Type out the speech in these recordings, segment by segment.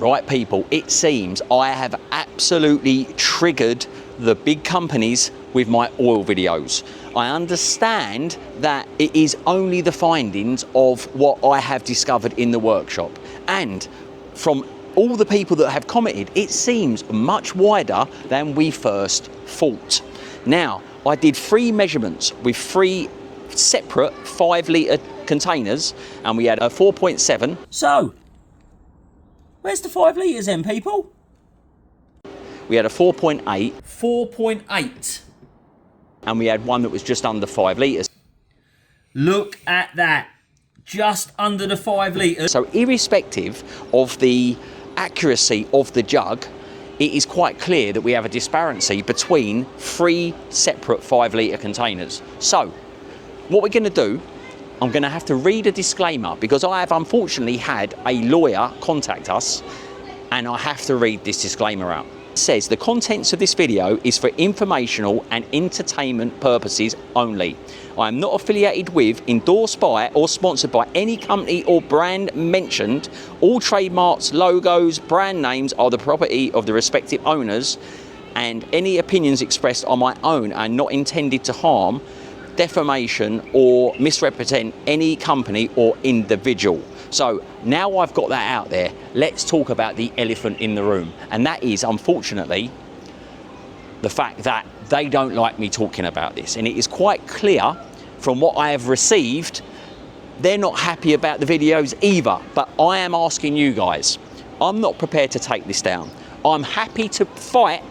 Right, people, it seems I have absolutely triggered the big companies with my oil videos. I understand that it is only the findings of what I have discovered in the workshop. And from all the people that have commented, it seems much wider than we first thought. Now, I did 3 measurements with 3 separate 5-litre containers, and we had a 4.7. So, where's the 5 litres then, people? We had a 4.8. 4.8. And we had one that was just under 5 litres. Look at that. Just under the 5 litres. So irrespective of the accuracy of the jug, it is quite clear that we have a disparity between 3 separate 5-litre containers. So, what we're going to do, I'm going to have to read a disclaimer because I have unfortunately had a lawyer contact us, and I have to read this disclaimer out. It says the contents of this video is for informational and entertainment purposes only. I am not affiliated with, endorsed by, or sponsored by any company or brand mentioned. All trademarks, logos, brand names are the property of the respective owners, and any opinions expressed are my own and not intended to harm, defamation or misrepresent any company or individual. So now I've got that out there, let's talk about the elephant in the room, and that is unfortunately the fact that they don't like me talking about this, and it is quite clear from what I have received they're not happy about the videos either. But I am asking you guys, I'm not prepared to take this down. I'm happy to fight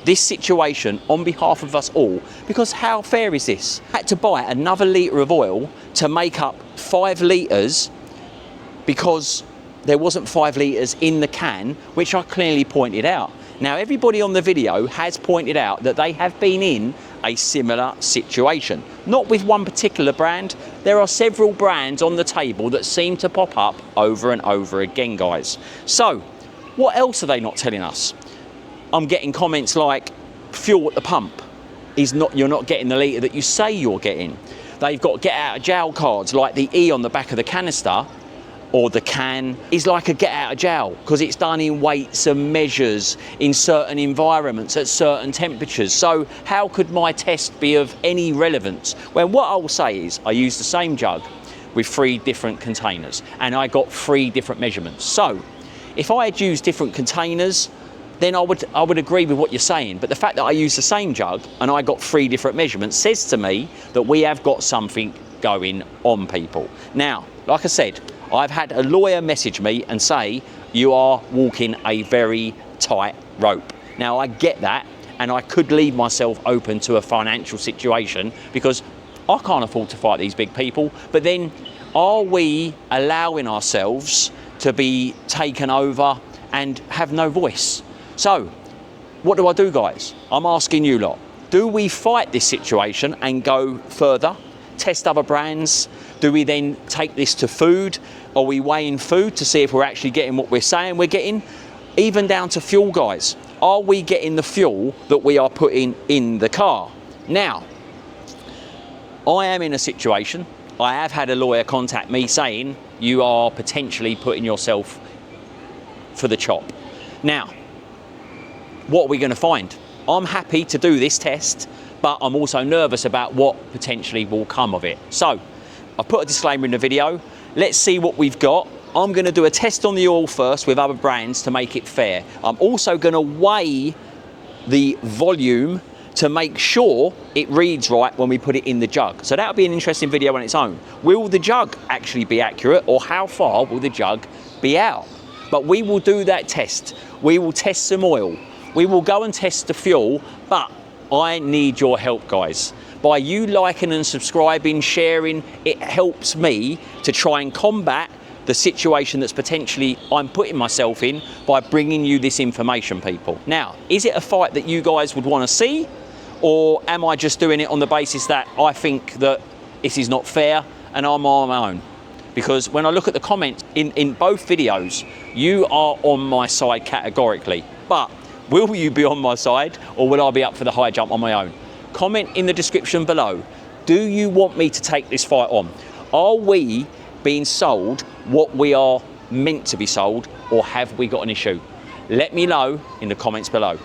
this situation on behalf of us all, because how fair is this? I had to buy another litre of oil to make up 5 litres because there wasn't 5 litres in the can, which I clearly pointed out. Now, everybody on the video has pointed out that they have been in a similar situation. Not with one particular brand. There are several brands on the table that seem to pop up over and over again, guys. So, what else are they not telling us? I'm getting comments like, fuel at the pump is not, you're not getting the litre that you say you're getting. They've got get out of jail cards, like the E on the back of the canister, or the can is like a get out of jail because it's done in weights and measures in certain environments at certain temperatures. So how could my test be of any relevance? Well, what I will say is I used the same jug with 3 different containers and I got 3 different measurements. So if I had used different containers, then I would agree with what you're saying. But the fact that I used the same jug and I got 3 different measurements says to me that we have got something going on, people. Now, like I said, I've had a lawyer message me and say, you are walking a very tight rope. Now, I get that, and I could leave myself open to a financial situation because I can't afford to fight these big people. But then, are we allowing ourselves to be taken over and have no voice? So, what do I do, guys? I'm asking you lot. Do we fight this situation and go further? Test other brands? Do we then take this to food? Are we weighing food to see if we're actually getting what we're saying we're getting? Even down to fuel, guys. Are we getting the fuel that we are putting in the car? Now, I am in a situation, I have had a lawyer contact me saying you are potentially putting yourself for the chop. Now, what are we going to find? I'm happy to do this test, but I'm also nervous about what potentially will come of it. So, I've put a disclaimer in the video. Let's see what we've got. I'm going to do a test on the oil first with other brands to make it fair. I'm also going to weigh the volume to make sure it reads right when we put it in the jug. So that'll be an interesting video on its own. Will the jug actually be accurate, or how far will the jug be out? But we will do that test. We will test some oil. We will go and test the fuel, but I need your help, guys. By you liking and subscribing, sharing, it helps me to try and combat the situation that's potentially I'm putting myself in by bringing you this information, people. Now, is it a fight that you guys would want to see, or am I just doing it on the basis that I think that this is not fair and I'm on my own? Because when I look at the comments in both videos, you are on my side categorically. But will you be on my side, or will I be up for the high jump on my own? Comment in the description below. Do you want me to take this fight on? Are we being sold what we are meant to be sold, or have we got an issue? Let me know in the comments below.